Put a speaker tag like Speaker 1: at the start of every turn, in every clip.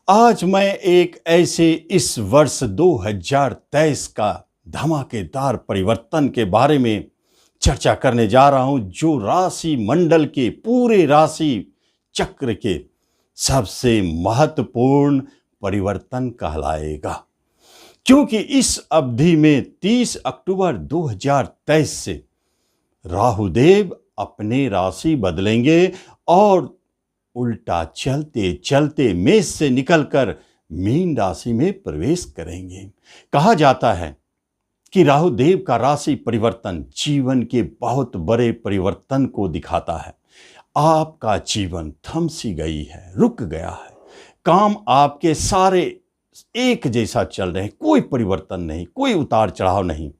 Speaker 1: आज मैं एक ऐसे इस वर्ष 2023 का धमाकेदार परिवर्तन के बारे में चर्चा करने जा रहा हूं, जो राशि मंडल के पूरे राशि चक्र के सबसे महत्वपूर्ण परिवर्तन कहलाएगा। क्योंकि इस अवधि में 30 अक्टूबर 2023 से राहुदेव अपने राशि बदलेंगे और उल्टा चलते चलते मेष से निकलकर मीन राशि में प्रवेश करेंगे। कहा जाता है कि राहुदेव का राशि परिवर्तन जीवन के बहुत बड़े परिवर्तन को दिखाता है। आपका जीवन थम सी गई है, रुक गया है, काम आपके सारे एक जैसा चल रहे हैं, कोई परिवर्तन नहीं, कोई उतार चढ़ाव नहीं।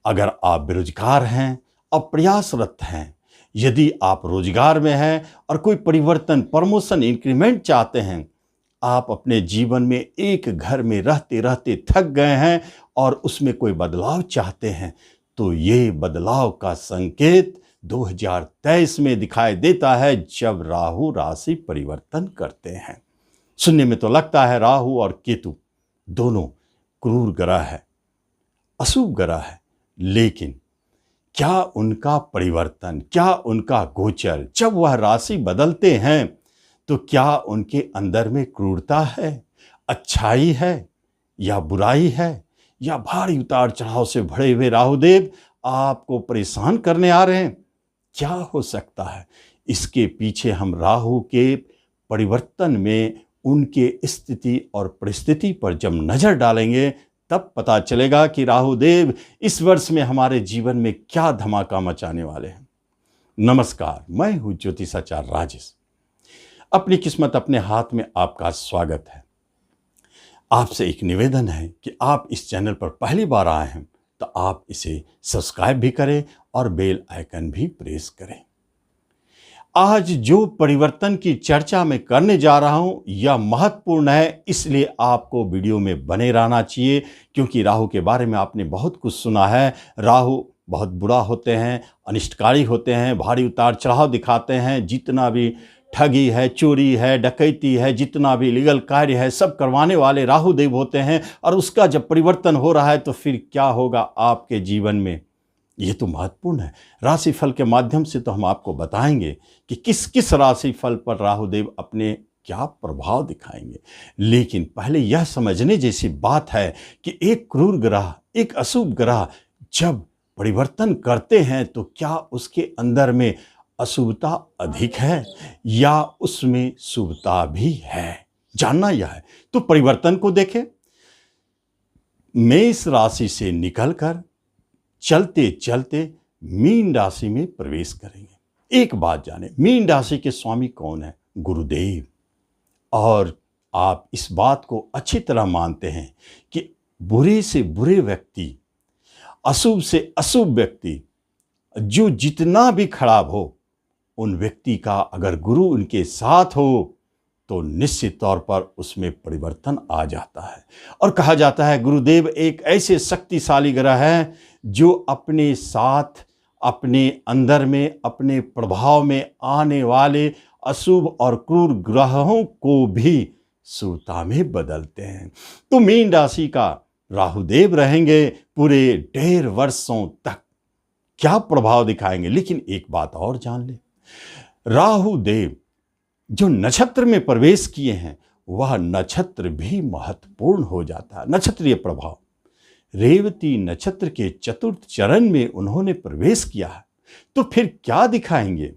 Speaker 1: अगर आप बेरोजगार हैं, अप्रयासरत हैं, यदि आप रोजगार में हैं और कोई परिवर्तन, प्रमोशन, इंक्रीमेंट चाहते हैं, आप अपने जीवन में एक घर में रहते रहते थक गए हैं और उसमें कोई बदलाव चाहते हैं, तो ये बदलाव का संकेत 2023 में दिखाई देता है जब राहु राशि परिवर्तन करते हैं। सुनने में तो लगता है राहु और केतु दोनों क्रूर ग्रह है, अशुभ ग्रह है, लेकिन क्या उनका परिवर्तन, क्या उनका गोचर जब वह राशि बदलते हैं तो क्या उनके अंदर में क्रूरता है, अच्छाई है या बुराई है, या भारी उतार चढ़ाव से भरे हुए राहुदेव आपको परेशान करने आ रहे हैं? क्या हो सकता है इसके पीछे? हम राहु के परिवर्तन में उनके स्थिति और परिस्थिति पर जब नजर डालेंगे तब पता चलेगा कि राहुदेव इस वर्ष में हमारे जीवन में क्या धमाका मचाने वाले हैं। नमस्कार, मैं हूं ज्योतिषाचार्य राजेश। अपनी किस्मत अपने हाथ में आपका स्वागत है। आपसे एक निवेदन है कि आप इस चैनल पर पहली बार आए हैं तो आप इसे सब्सक्राइब भी करें और बेल आइकन भी प्रेस करें। आज जो परिवर्तन की चर्चा मैं करने जा रहा हूं यह महत्वपूर्ण है, इसलिए आपको वीडियो में बने रहना चाहिए। क्योंकि राहु के बारे में आपने बहुत कुछ सुना है। राहु बहुत बुरा होते हैं, अनिष्टकारी होते हैं, भारी उतार चढ़ाव दिखाते हैं। जितना भी ठगी है, चोरी है, डकैती है, जितना भी लीगल कार्य है, सब करवाने वाले राहुदेव होते हैं। और उसका जब परिवर्तन हो रहा है तो फिर क्या होगा आपके जीवन में, ये तो महत्वपूर्ण है। राशिफल के माध्यम से तो हम आपको बताएंगे कि किस किस राशिफल पर राहुदेव अपने क्या प्रभाव दिखाएंगे। लेकिन पहले यह समझने जैसी बात है कि एक क्रूर ग्रह, एक अशुभ ग्रह जब परिवर्तन करते हैं तो क्या उसके अंदर में अशुभता अधिक है या उसमें शुभता भी है, जानना यह है। तो परिवर्तन को देखें। मेष राशि से निकलकर चलते चलते मीन राशि में प्रवेश करेंगे। एक बात जाने, मीन राशि के स्वामी कौन है? गुरुदेव। और आप इस बात को अच्छी तरह मानते हैं कि बुरे से बुरे व्यक्ति, अशुभ से अशुभ व्यक्ति, जो जितना भी खराब हो, उन व्यक्ति का अगर गुरु उनके साथ हो तो निश्चित तौर पर उसमें परिवर्तन आ जाता है। और कहा जाता है गुरुदेव एक ऐसे शक्तिशाली ग्रह है जो अपने साथ, अपने अंदर में, अपने प्रभाव में आने वाले अशुभ और क्रूर ग्रहों को भी शुभता में बदलते हैं। तो मीन राशि का राहुदेव रहेंगे पूरे 1.5 वर्षों तक। क्या प्रभाव दिखाएंगे? लेकिन एक बात और जान ले, राहुदेव जो नक्षत्र में प्रवेश किए हैं वह नक्षत्र भी महत्वपूर्ण हो जाता है। नक्षत्रीय प्रभाव, रेवती नक्षत्र के चतुर्थ चरण में उन्होंने प्रवेश किया है, तो फिर क्या दिखाएंगे?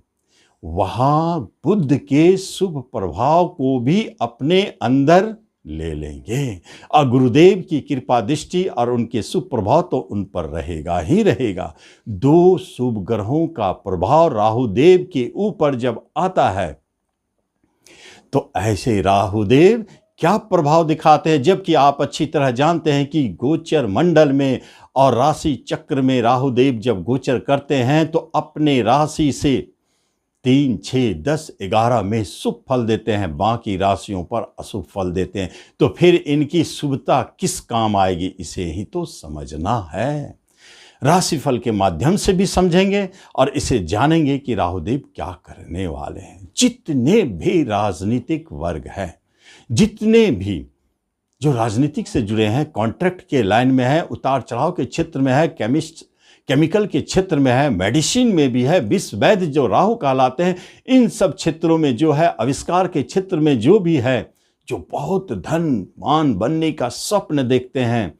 Speaker 1: वहां बुध के शुभ प्रभाव को भी अपने अंदर ले लेंगे और गुरुदेव की कृपा दृष्टि और उनके शुभ प्रभाव तो उन पर रहेगा ही रहेगा। 2 शुभ ग्रहों का प्रभाव राहुदेव के ऊपर जब आता है तो ऐसे राहुदेव क्या प्रभाव दिखाते हैं? जबकि आप अच्छी तरह जानते हैं कि गोचर मंडल में और राशि चक्र में राहुदेव जब गोचर करते हैं तो अपने राशि से 3, 6, 10, 11 में शुभ फल देते हैं, बाकी राशियों पर अशुभ फल देते हैं। तो फिर इनकी शुभता किस काम आएगी, इसे ही तो समझना है। राशिफल के माध्यम से भी समझेंगे और इसे जानेंगे कि राहुदेव क्या करने वाले हैं। जितने भी राजनीतिक वर्ग हैं, जितने भी जो राजनीतिक से जुड़े हैं, कॉन्ट्रैक्ट के लाइन में है, उतार चढ़ाव के क्षेत्र में है, केमिकल के क्षेत्र में है, मेडिसिन में भी है, विश्व वैद्य जो राहु कहलाते हैं, इन सब क्षेत्रों में जो है, आविष्कार के क्षेत्र में जो भी है, जो बहुत धनवान बनने का स्वप्न देखते हैं,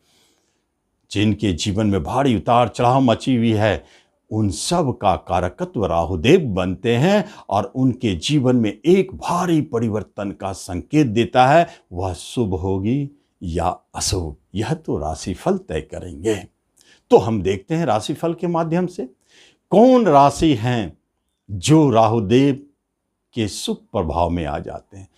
Speaker 1: जिनके जीवन में भारी उतार चढ़ाव मची हुई है, उन सब का कारकत्व राहुदेव बनते हैं और उनके जीवन में एक भारी परिवर्तन का संकेत देता है। वह शुभ होगी या अशुभ, यह तो राशिफल तय करेंगे। तो हम देखते हैं राशिफल के माध्यम से कौन राशि हैं जो राहुदेव के शुभ प्रभाव में आ जाते हैं।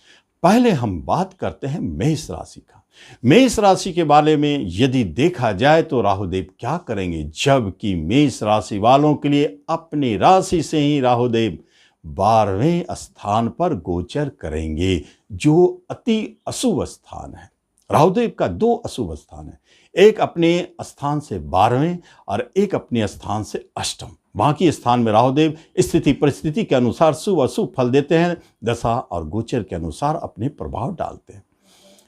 Speaker 1: पहले हम बात करते हैं मेष राशि का। मेष राशि के बारे में यदि देखा जाए तो राहुदेव क्या करेंगे, जबकि मेष राशि वालों के लिए अपनी राशि से ही राहुदेव 12वें स्थान पर गोचर करेंगे, जो अति अशुभ स्थान है। राहुदेव का 2 अशुभ स्थान है, एक अपने स्थान से 12वें और एक अपने स्थान से अष्टम। बाकी स्थान में राहुदेव स्थिति परिस्थिति के अनुसार शुभ अशुभ फल देते हैं, दशा और गोचर के अनुसार अपने प्रभाव डालते हैं।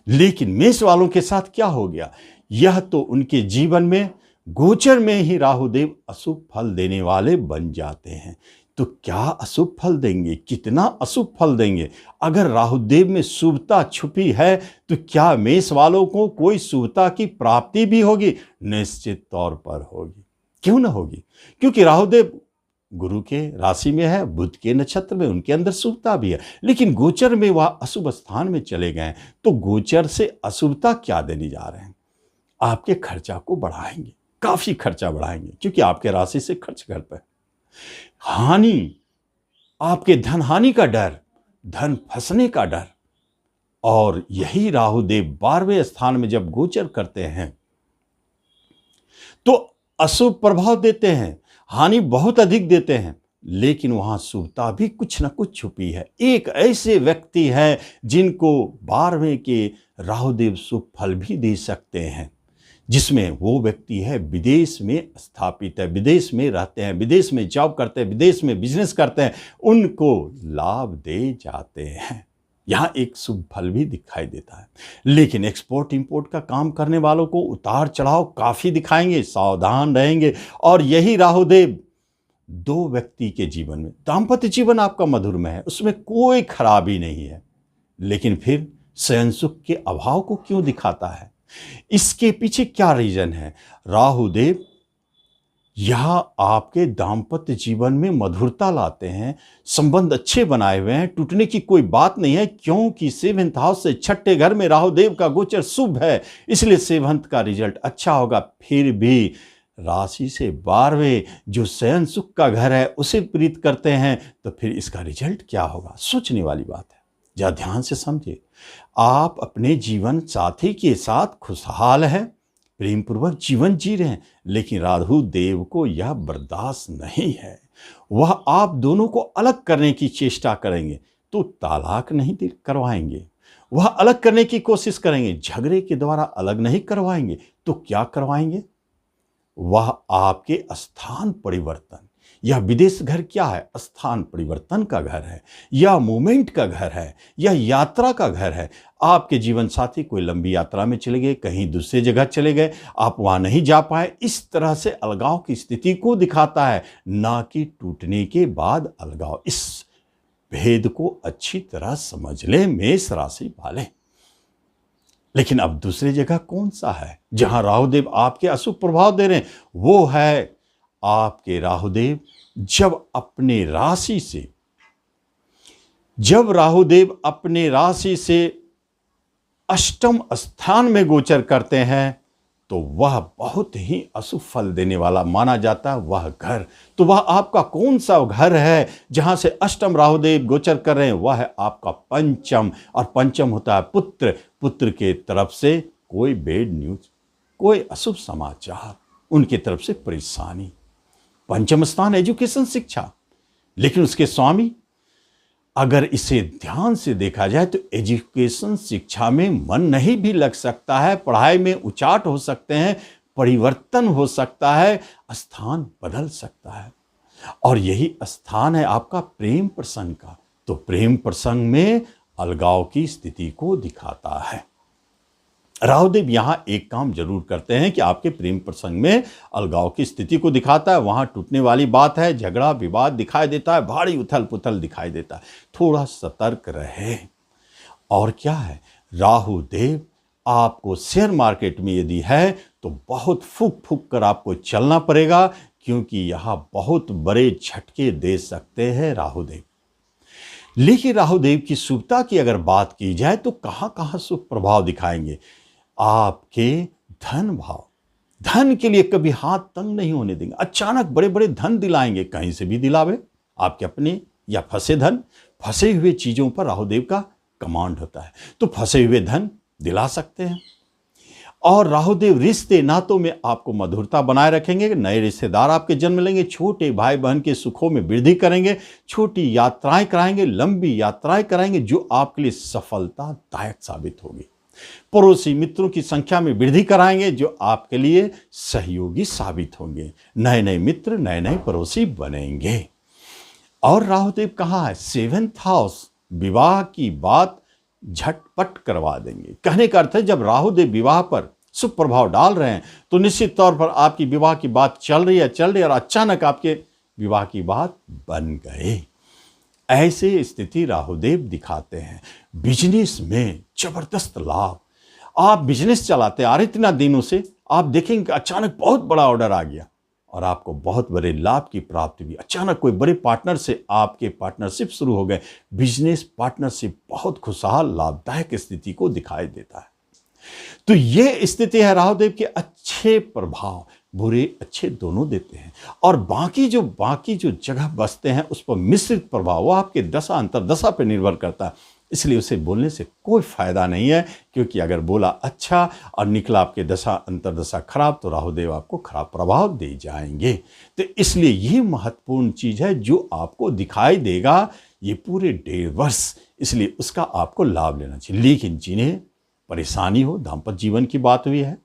Speaker 1: लेकिन मेष वालों के साथ क्या हो गया, यह तो उनके जीवन में गोचर में ही राहुदेव अशुभ फल देने वाले बन जाते हैं। तो क्या अशुभ फल देंगे, कितना अशुभ फल देंगे? अगर राहुदेव में शुभता छुपी है तो क्या मेष वालों को कोई शुभता की प्राप्ति भी होगी? निश्चित तौर पर होगी। क्यों ना होगी? क्योंकि राहुदेव गुरु के राशि में है, बुध के नक्षत्र में, उनके अंदर शुभता भी है, लेकिन गोचर में वह अशुभ स्थान में चले गए। तो गोचर से अशुभता क्या देने जा रहे हैं? आपके खर्चा को बढ़ाएंगे, काफी खर्चा बढ़ाएंगे, क्योंकि आपके राशि से खर्च घर पर हानि, आपके धन हानि का डर, धन फंसने का डर। और यही राहुदेव 12वें स्थान में जब गोचर करते हैं तो अशुभ प्रभाव देते हैं, हानि बहुत अधिक देते हैं, लेकिन वहां शुभता भी कुछ न कुछ छुपी है। एक ऐसे व्यक्ति हैं जिनको 12वें के राहुदेव शुभ फल भी दे सकते हैं, जिसमें वो व्यक्ति है विदेश में स्थापित है, विदेश में रहते हैं, विदेश में जॉब करते हैं, विदेश में बिजनेस करते हैं, उनको लाभ दे जाते हैं। यहाँ एक शुभ फल भी दिखाई देता है। लेकिन एक्सपोर्ट इंपोर्ट का काम करने वालों को उतार चढ़ाव काफी दिखाएंगे, सावधान रहेंगे। और यही राहुदेव 2 व्यक्ति के जीवन में, दाम्पत्य जीवन आपका मधुरमय है, उसमें कोई खराबी नहीं है, लेकिन फिर शयन सुख के अभाव को क्यों दिखाता है? इसके पीछे क्या रीजन है? राहुदेव यह आपके दाम्पत्य जीवन में मधुरता लाते हैं, संबंध अच्छे बनाए हुए हैं, टूटने की कोई बात नहीं है, क्योंकि 7th हाउस से 6ठे घर में राहुदेव का गोचर शुभ है, इसलिए 7th का रिजल्ट अच्छा होगा। फिर भी राशि से 12वें जो शयन सुख का घर है उसे प्रीत करते हैं, तो फिर इसका रिजल्ट क्या होगा? सोचने वाली बात है। जरा ध्यान से समझिए। आप अपने जीवन साथी के साथ खुशहाल हैं, प्रेम पूर्वक जीवन जी रहे हैं, लेकिन राहुदेव को यह बर्दाश्त नहीं है। वह आप दोनों को अलग करने की चेष्टा करेंगे तो तालाक नहीं करवाएंगे, वह अलग करने की कोशिश करेंगे, झगड़े के द्वारा अलग नहीं करवाएंगे, तो क्या करवाएंगे? वह आपके स्थान परिवर्तन, यह विदेश घर क्या है? स्थान परिवर्तन का घर है, यह मूवमेंट का घर है, यह यात्रा का घर है। आपके जीवन साथी कोई लंबी यात्रा में चले गए, कहीं दूसरी जगह चले गए, आप वहां नहीं जा पाए, इस तरह से अलगाव की स्थिति को दिखाता है, ना कि टूटने के बाद अलगाव। इस भेद को अच्छी तरह समझ ले मेष राशि वाले। लेकिन अब दूसरी जगह कौन सा है जहां राहुदेव आपके अशुभ प्रभाव दे रहे हैं? वो है आपके राहुदेव जब राहुदेव अपने राशि से अष्टम स्थान में गोचर करते हैं तो वह बहुत ही अशुभ फल देने वाला माना जाता है। वह घर, तो वह आपका कौन सा घर है जहां से अष्टम राहुदेव गोचर कर रहे हैं? वह है आपका पंचम, और पंचम होता है पुत्र। पुत्र के तरफ से कोई बैड न्यूज, कोई अशुभ समाचार, उनके तरफ से परेशानी। पंचम स्थान एजुकेशन, शिक्षा, लेकिन उसके स्वामी, अगर इसे ध्यान से देखा जाए तो एजुकेशन शिक्षा में मन नहीं भी लग सकता है, पढ़ाई में उचाट हो सकते हैं, परिवर्तन हो सकता है, स्थान बदल सकता है। और यही स्थान है आपका प्रेम प्रसंग का। तो प्रेम प्रसंग में अलगाव की स्थिति को दिखाता है। राहुदेव यहां एक काम जरूर करते हैं कि आपके प्रेम प्रसंग में अलगाव की स्थिति को दिखाता है। वहां टूटने वाली बात है, झगड़ा विवाद दिखाई देता है, भारी उथल पुथल दिखाई देता है। थोड़ा सतर्क रहे। और क्या है, राहुदेव आपको शेयर मार्केट में यदि है तो बहुत फूक फूक कर आपको चलना पड़ेगा, क्योंकि यहां बहुत बड़े झटके दे सकते हैं राहुदेव। लेकिन राहुदेव की शुभता की अगर बात की जाए तो कहां कहां शुभ प्रभाव दिखाएंगे। आपके धन भाव, धन के लिए कभी हाथ तंग नहीं होने देंगे। अचानक बड़े बड़े धन दिलाएंगे, कहीं से भी दिलावे, आपके अपने या फंसे धन, फंसे हुए चीजों पर राहुदेव का कमांड होता है, तो फंसे हुए धन दिला सकते हैं। और राहुदेव रिश्ते नातों में आपको मधुरता बनाए रखेंगे। नए रिश्तेदार आपके जन्म लेंगे, छोटे भाई बहन के सुखों में वृद्धि करेंगे, छोटी यात्राएं कराएंगे, लंबी यात्राएं कराएंगे जो आपके लिए सफलतादायक साबित होगी। पड़ोसी मित्रों की संख्या में वृद्धि कराएंगे जो आपके लिए सहयोगी साबित होंगे। नए नए मित्र, नए नए पड़ोसी बनेंगे। और राहुदेव कहाँ है, 7th हाउस, विवाह की बात झटपट करवा देंगे। कहने का अर्थ है जब राहुदेव विवाह पर शुभ प्रभाव डाल रहे हैं तो निश्चित तौर पर आपकी विवाह की बात चल रही है और अचानक आपके विवाह की बात बन गए। ऐसे स्थिति राहुदेव दिखाते हैं। बिजनेस में जबरदस्त लाभ। आप बिजनेस चलाते आ रहे इतना दिनों से, आप देखेंगे अचानक बहुत बड़ा ऑर्डर आ गया और आपको बहुत बड़े लाभ की प्राप्ति हुई। अचानक कोई बड़े पार्टनर से आपके पार्टनरशिप शुरू हो गए। बिजनेस पार्टनरशिप बहुत खुशहाल लाभदायक स्थिति को दिखाई देता है। तो ये स्थिति है राहुदेव के अच्छे प्रभाव, बुरे अच्छे दोनों देते हैं। और बाकी जो जगह बसते हैं उस पर मिश्रित प्रभाव, वो आपके दशा अंतरदशा पर निर्भर करता है। इसलिए उसे बोलने से कोई फायदा नहीं है, क्योंकि अगर बोला अच्छा और निकला आपके दशा अंतरदशा खराब तो राहुदेव आपको खराब प्रभाव दे जाएंगे। तो इसलिए ये महत्वपूर्ण चीज है जो आपको दिखाई देगा ये पूरे 1.5 वर्ष, इसलिए उसका आपको लाभ लेना चाहिए। लेकिन जिन्हें परेशानी हो, दाम्पत्य जीवन की बात हुई है,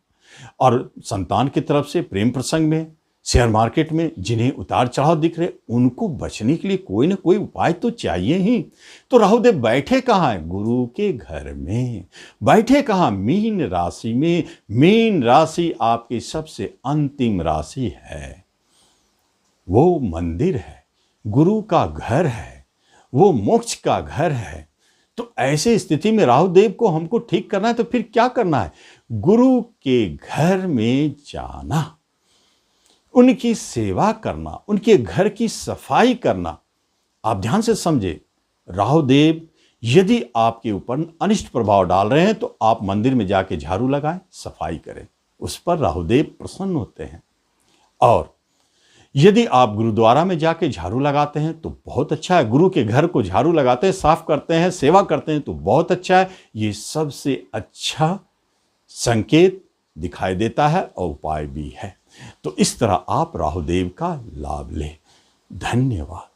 Speaker 1: और संतान की तरफ से प्रेम प्रसंग में, शेयर मार्केट में जिन्हें उतार चढ़ाव दिख रहे, उनको बचने के लिए कोई ना कोई उपाय तो चाहिए ही। तो राहुदेव बैठे कहाँ है, गुरु के घर में बैठे। कहाँ, मीन राशि में। मीन राशि आपकी सबसे अंतिम राशि है, वो मंदिर है, गुरु का घर है, वो मोक्ष का घर है। तो ऐसे स्थिति में राहुदेव को हमको ठीक करना है तो फिर क्या करना है, गुरु के घर में जाना, उनकी सेवा करना, उनके घर की सफाई करना। आप ध्यान से समझे, राहुदेव यदि आपके ऊपर अनिष्ट प्रभाव डाल रहे हैं तो आप मंदिर में जाके झाड़ू लगाएं, सफाई करें, उस पर राहुदेव प्रसन्न होते हैं। और यदि आप गुरुद्वारा में जाके झाड़ू लगाते हैं तो बहुत अच्छा है। गुरु के घर को झाड़ू लगाते हैं, साफ करते हैं, सेवा करते हैं तो बहुत अच्छा है। ये सबसे अच्छा संकेत दिखाई देता है और उपाय भी है। तो इस तरह आप राहुदेव का लाभ लें। धन्यवाद।